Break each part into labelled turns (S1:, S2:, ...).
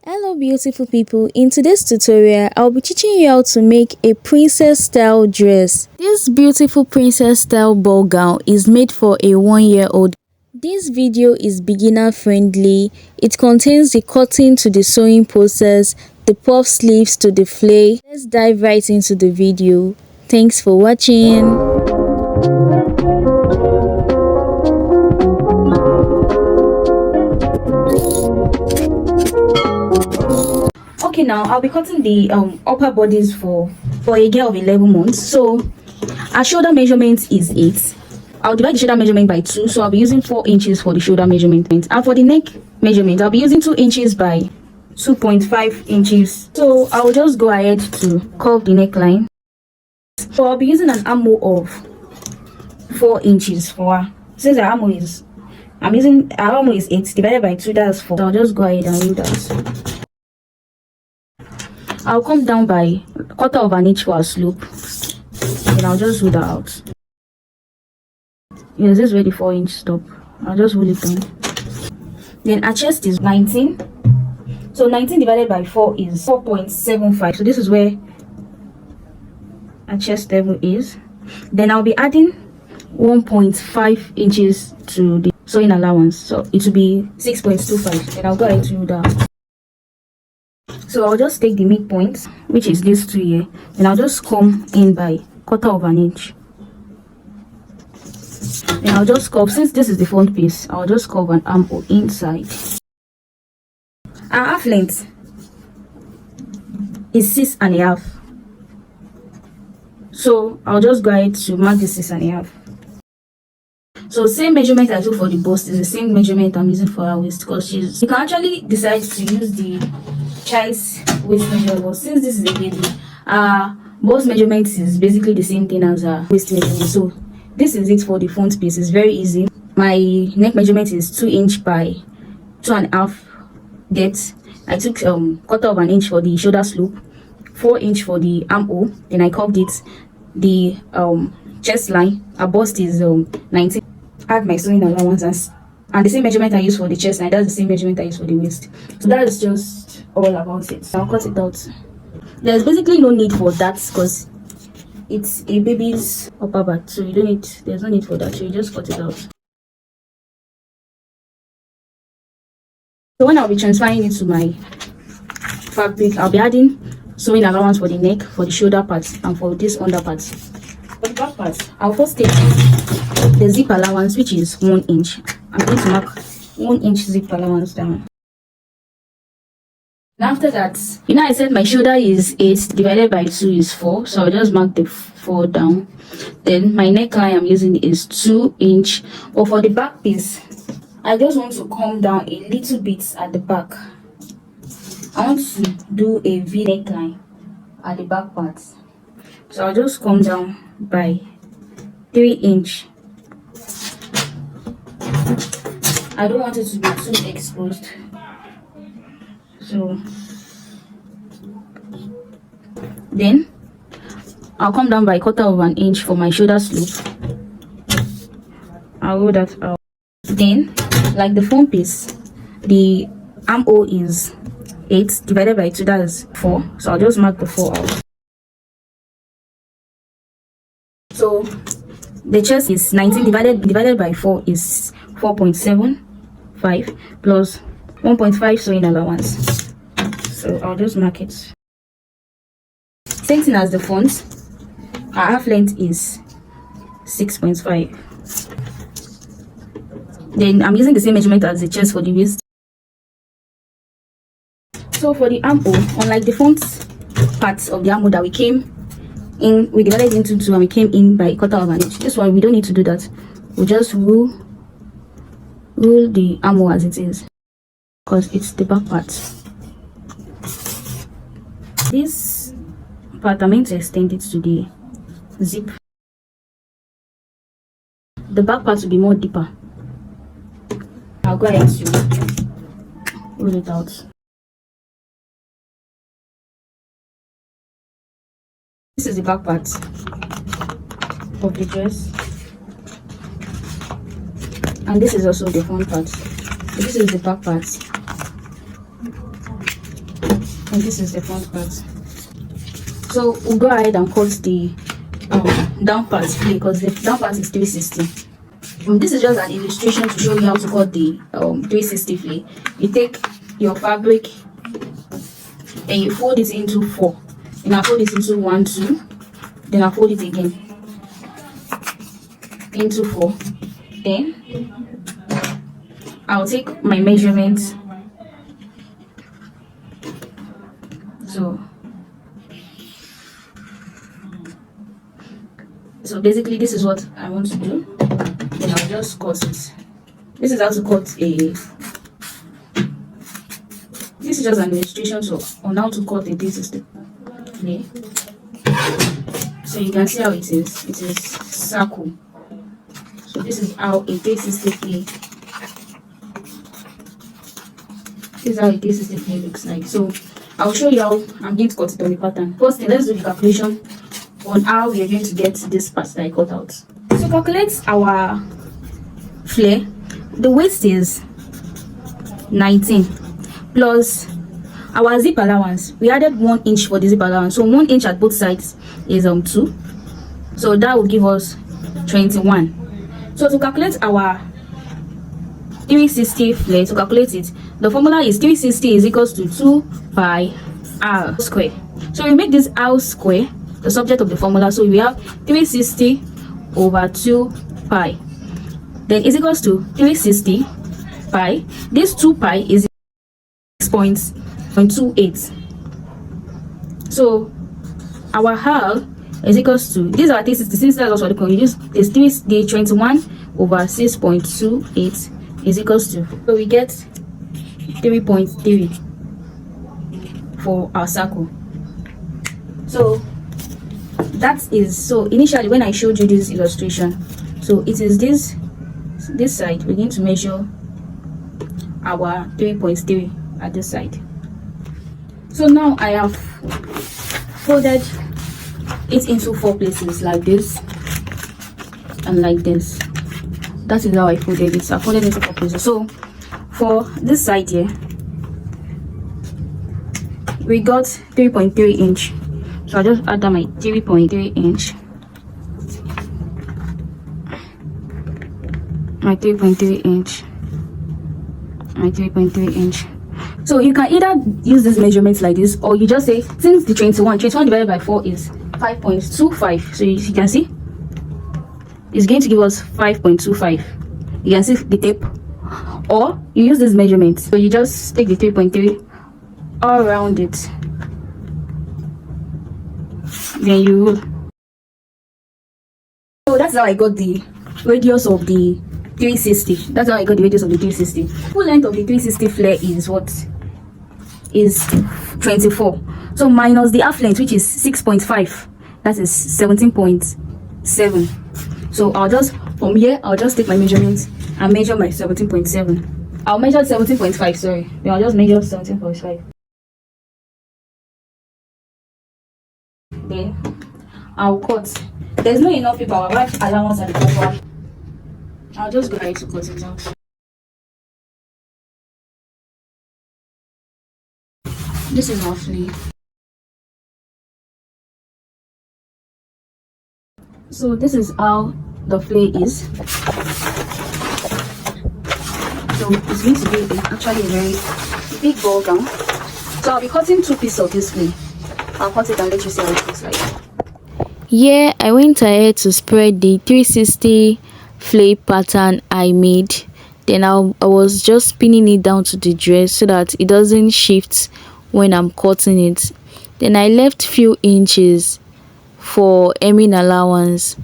S1: Hello beautiful people, in today's tutorial I'll be teaching you how to make a princess style dress. This beautiful princess style ball gown is made for a 1-year-old. This video is beginner friendly. It contains the cutting to the sewing process, the puff sleeves to the flare. Let's dive right into the video. Thanks for watching. Okay, now I'll be cutting the upper bodies for a girl of 11 months. So our shoulder measurement is 8. I'll divide the shoulder measurement by 2, so I'll be using 4 inches for the shoulder measurement. And for the neck measurement, I'll be using 2 inches by 2.5 inches. So I'll just go ahead to curve the neckline. So I'll be using an armhole of 4 inches for her. Since our armhole is our armhole is 8 divided by 2, that's 4. So I'll just go ahead and do that. I'll come down by 1/4 of an inch for a slope. Then I'll just roll that out. Yes, this is where the 4-inch stop. I'll just roll it down. Then our chest is 19. So 19 divided by 4 is 4.75. So this is where our chest level is. Then I'll be adding 1.5 inches to the sewing allowance. So it will be 6.25. Then I'll go ahead to roll that. So I'll just take the midpoint, which is this 2 here, and I'll just come in by 1/4 of an inch. Then I'll just curve, since this is the front piece, I'll just curve an armhole inside. Our half length is 6.5. So I'll just go ahead to mark the 6.5. So same measurement I took for the bust is the same measurement I'm using for our waist, because you can actually decide to use the child's waist measure, but since this is a baby, bust measurement is basically the same thing as a waist measurement. So this is it for the front piece. It's very easy. My neck measurement is 2 inch by 2.5 depth. I took 1/4 of an inch for the shoulder slope, 4 inch for the armhole, then I curved it. The chest line, our bust is 19. Add my sewing allowance and the same measurement I use for the chest line, that's the same measurement I use for the waist. So that is just all about it. I'll cut it out. There's basically no need for that because it's a baby's upper back, so there's no need for that, so you just cut it out. So when I'll be transferring it to my fabric, I'll be adding sewing allowance for the neck, for the shoulder parts, and for this under part. For the back part, I'll first take the zip allowance, which is 1 inch. I'm going to mark 1 inch zip allowance down. And after that, I said my shoulder is 8 divided by 2 is 4, so I'll just mark the 4 down. Then my neckline I'm using is 2 inch. But for the back piece, I just want to come down a little bit at the back. I want to do a V neckline at the back part, so I'll just come down by 3 inch. I don't want it to be too exposed, so then I'll come down by 1/4 of an inch for my shoulder slope. I'll roll that out. Then, like the front piece, the armhole is 8 divided by 2, that is 4, so I'll just mark the 4 out. So the chest is 19 divided by 4 is 4.75 plus 1.5 sewing allowance. So I'll just mark it. Same thing as the front. Our half length is 6.5. Then I'm using the same measurement as the chest for the waist. So for the armhole, unlike the front parts of the armhole that we came in, we divided it into 2 and we came in by 1/4 of an inch. This one we don't need to do that. We'll just rule the armhole as it is, because it's the back part. This part I'm going to extend it to the zip. The back part will be more deeper. I'll go ahead to roll it out. This is the back part of the dress, and this is also the front part. This is the back part. and this is the front part. So we'll go ahead and cut the down part because the down part is 360. This is just an illustration to show you how to cut the 360 flay. You take your fabric and you fold it into 4. And I fold it into 1, 2. Then I fold it again into 4. Then I'll take my measurements. So basically this is what I want to do. Then I'll just cut it. This is how to cut a. This is just an illustration on how to cut a 360 flay. So you can see how it is. It is circle. So this is how a 360 flay. This is how a 360 flay looks like. So I'll show you how I'm going to cut it on the pattern. First, let's do the calculation on how we are going to get this part that I cut out. So calculate our flare. The waist is 19 plus our zip allowance. We added 1 inch for the zip allowance, so 1 inch at both sides is 2. So that will give us 21. So to calculate our 360 flare, to calculate it, the formula is 360 is equals to 2 pi r square. So we make this r square the subject of the formula, so we have 360 over 2 pi, then is equals to 360 pi. This 2 pi is 6.28. So our r is equals to, these are 360, since that's also the use is 21 over 6.28 is equals to, so we get 3.3 for our circle. So that is, so initially when I showed you this illustration, so it is this side, we're going to measure our 3.3 at this side. So now I have folded it into 4 places, like this and like this. That is how I folded it. So I folded it into 4 places. So for this side here, we got 3.3 inch. So I just add my 3.3 inch. My 3.3 inch. My 3.3 inch. So you can either use these measurements like this, or you just say, since the 21 divided by 4 is 5.25. So you can see it's going to give us 5.25. You can see the tape. Or you use these measurements. So you just take the 3.3 all around it. Then you roll. So that's how I got the radius of the 360. That's how I got the radius of the 360. Full length of the 360 flare is what? Is 24. So minus the half length, which is 6.5. That is 17.7. So I'll just, from here, I'll just take my measurements and measure my 17.7. I'll measure 17.5, sorry. Then I'll just measure 17.5. Then I'll cut. There's not enough paper. I'll write allowance at the top. I'll just go ahead to cut it out. This is roughly. So this is how the flay is. So it's going to be actually a very big ball gown. So I'll be cutting 2 pieces of this flay. I'll cut it and let you see how it looks like.
S2: Yeah, I went ahead to spread the 360 flay pattern I made. Then I was just pinning it down to the dress so that it doesn't shift when I'm cutting it. Then I left few inches for hemming allowance.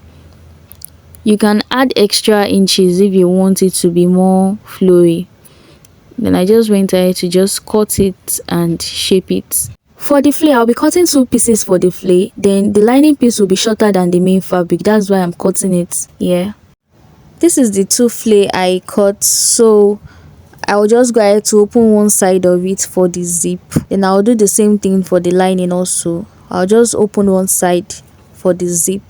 S2: You can add extra inches if you want it to be more flowy. Then I just went ahead to just cut it and shape it. For the flay, I'll be cutting 2 pieces for the flay. Then the lining piece will be shorter than the main fabric. That's why I'm cutting it. Yeah. This is the 2 flay I cut. So I'll just go ahead to open one side of it for the zip. Then I'll do the same thing for the lining also. I'll just open one side for the zip.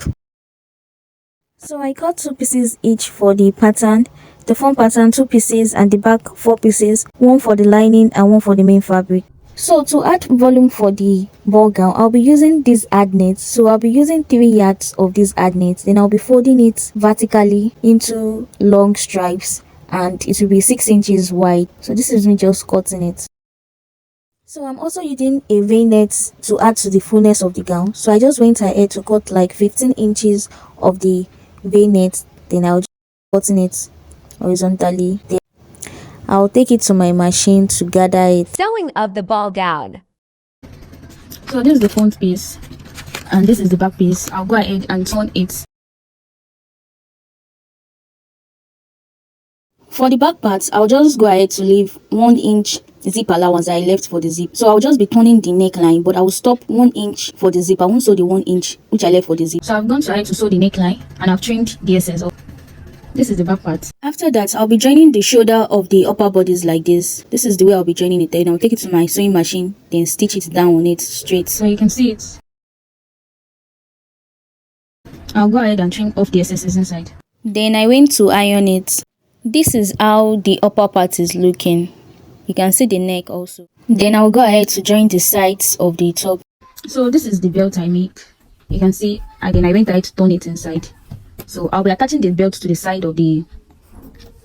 S2: So I cut 2 pieces each for the pattern. The front pattern 2 pieces and the back 4 pieces. One for the lining and one for the main fabric. So to add volume for the ball gown, I'll be using this ad net. So I'll be using 3 yards of this ad net. Then I'll be folding it vertically into long stripes, and it will be 6 inches wide. So this is me just cutting it. So I'm also using a V-net to add to the fullness of the gown. So I just went ahead to cut like 15 inches of the V-net. Then I'll just cutting it horizontally. Then I'll take it to my machine to gather it.
S3: Sewing of the ball gown.
S1: So this is the front piece and this is the back piece. I'll go ahead and turn it. For the back part, I'll just go ahead to leave 1 inch zip allowance I left for the zip. So I'll just be turning the neckline, but I will stop 1 inch for the zip. I won't sew the 1 inch which I left for the zip. So I've gone ahead to sew the neckline and I've trimmed the excess off. This is the back part. After that, I'll be joining the shoulder of the upper bodice like this. This is the way I'll be joining it. Then I'll take it to my sewing machine, then stitch it down on it straight. So you can see it. I'll go ahead and trim off the excesses inside. Then I went to iron it. This is how the upper part is looking. You can see the neck also. Then I'll go ahead to join the sides of the top. So this is the belt I make. You can see, and then I went ahead to turn it inside. So I'll be attaching the belt to the side of the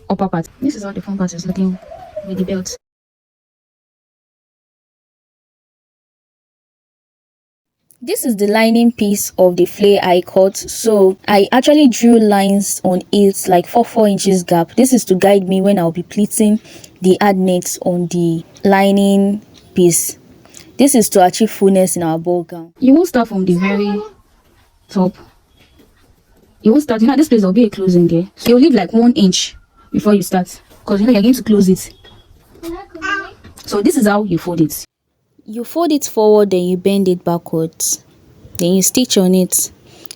S1: upper part. This is how the front part is looking with the belt. This is the lining piece of the flare I cut. So I actually drew lines on it like 4 inches gap. This is to guide me when I'll be pleating the ad nets on the lining piece. This is to achieve fullness in our ball gown. You won't start from the very top. You won't start, this place will be a closing there. So you'll leave like 1 inch before you start, because you're going to close it. So this is how you fold it. You fold it forward, then you bend it backwards. Then you stitch on it.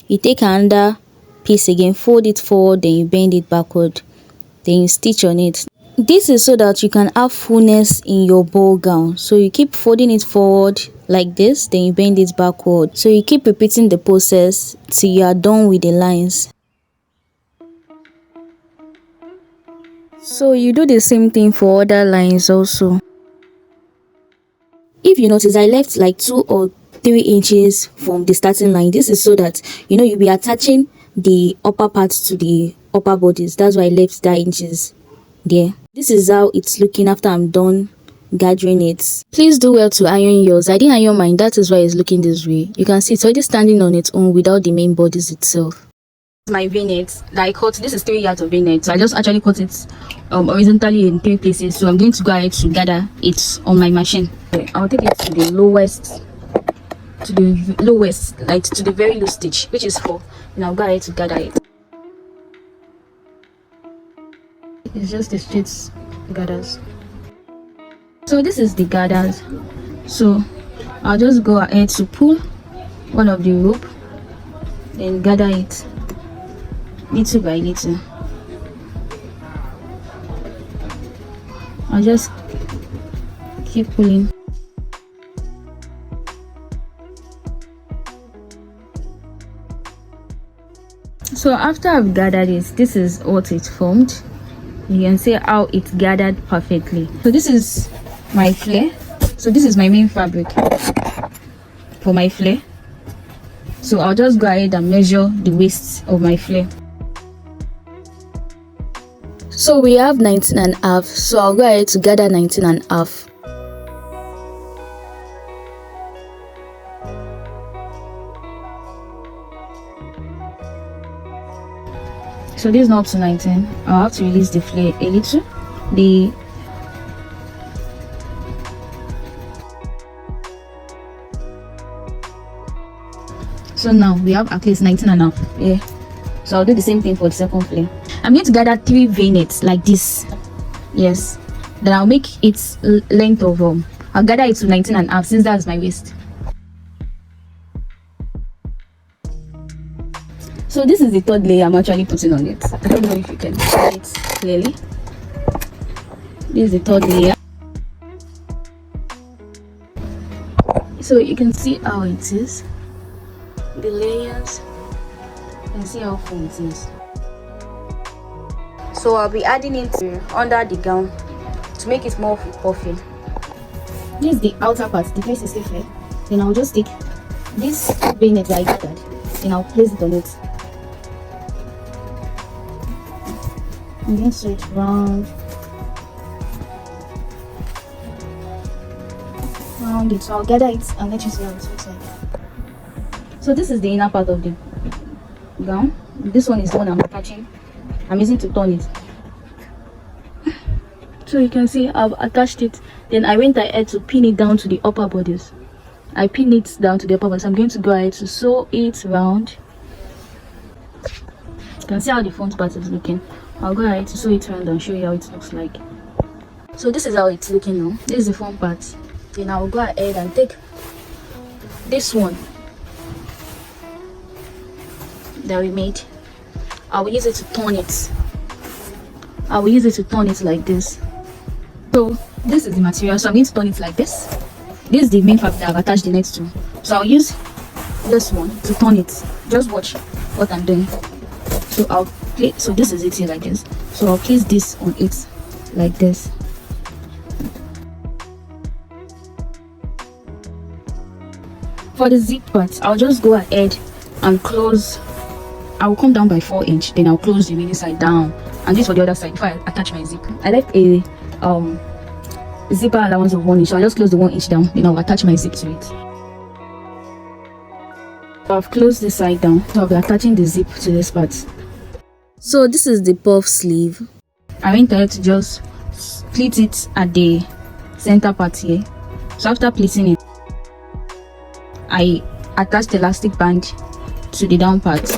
S1: You take another piece again, fold it forward, then you bend it backward. Then you stitch on it. This is so that you can have fullness in your ball gown. So you keep folding it forward like this, then you bend it backward. So you keep repeating the process till you are done with the lines. So you do the same thing for other lines also. If you notice, I left like 2 or 3 inches from the starting line. This is so that you'll be attaching the upper parts to the upper bodies. That's why I left that inches there. This is how it's looking after I'm done gathering it. Please do well to iron yours. I didn't iron mine, that is why it's looking this way. You can see it's already standing on its own without the main bodice itself. My v-net that I cut, this is 3 yards of v-net, so I just actually cut it horizontally in 3 places. So I'm going to go ahead to gather it on my machine. I'll take it to the lowest, like to the very low stitch, which is 4, and I'll go ahead to gather it. It's just the straight gathers. So this is the gathers. So I'll just go ahead to pull one of the rope, then gather it little by little. I'll just keep pulling. So after I've gathered it, this is what it formed. You can see how it gathered perfectly. So this is my flare. So this is my main fabric for my flare. So I'll just go ahead and measure the waist of my flare. So we have 19.5, so I'll go ahead to gather 19.5. So this is not up to 19. I'll have to release the flare a little. So now we have at least 19.5. Yeah. So I'll do the same thing for the second flare. I'm going to gather 3 v-nets like this. Yes. Then I'll make its length of I'll gather it to 19.5 since that's my waist. So this is the third layer I'm actually putting on it. I don't know if you can see it clearly. This is the third layer. So you can see how it is. The layers. You can see how full it is. So I'll be adding it under the gown to make it more puffy. This is the outer part, the 360 flare. Then I'll just take this bayonet that I gathered, then I'll place it on it. I'm going to sew it round it. So I'll gather it and let you see how it looks like. So this is the inner part of the gown. This one is the one I'm attaching. I'm using to turn it. So you can see I've attached it. Then I went ahead to pin it down to the upper bodice. I pin it down to the upper bodice. I'm going to go ahead to sew it round. You can see how the front part is looking. I'll go ahead to sew it round and show you how it looks like. So this is how it's looking now. This is the front part. Then I'll go ahead and take this one that we made. I will use it to turn it. I will use it to turn it like this. So this is the material, so I'm going to turn it like this. This is the main fabric that I've attached the next to. So I'll use this one to turn it. Just watch what I'm doing. So I'll place, so this is it here like this. So I'll place this on it like this. For the zip part, I'll just go ahead and close. I'll come down by 4 inch, then I'll close the remaining side down, and this for the other side before I attach my zip. I left a zipper allowance of 1 inch, so I'll just close the 1 inch down, then I'll attach my zip to it. So I've closed this side down, so I'll be attaching the zip to this part.
S2: So this is the puff sleeve.
S1: I went ahead to just pleat it at the center part here. So after pleating it, I attached the elastic band to the down part.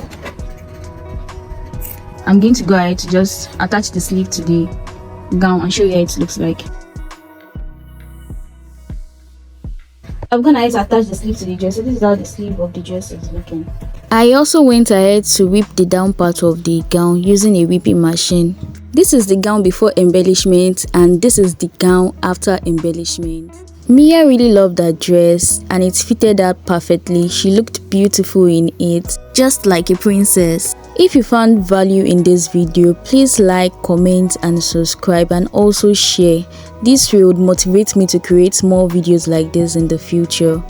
S1: I'm going to go ahead to just attach the sleeve to the gown and show you how it looks like. I'm going to attach the sleeve to the dress. So this is how the sleeve of the dress is looking.
S2: I also went ahead to whip the down part of the gown using a whipping machine. This is the gown before embellishment and this is the gown after embellishment. Mia really loved that dress and it fitted her perfectly. She looked beautiful in it, just like a princess. If you found value in this video, please like, comment and subscribe, and also share. This would motivate me to create more videos like this in the future.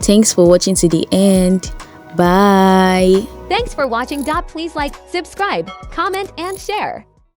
S2: Thanks for watching to the end. Bye.
S3: Thanks for watching. Please like, subscribe, comment, and share.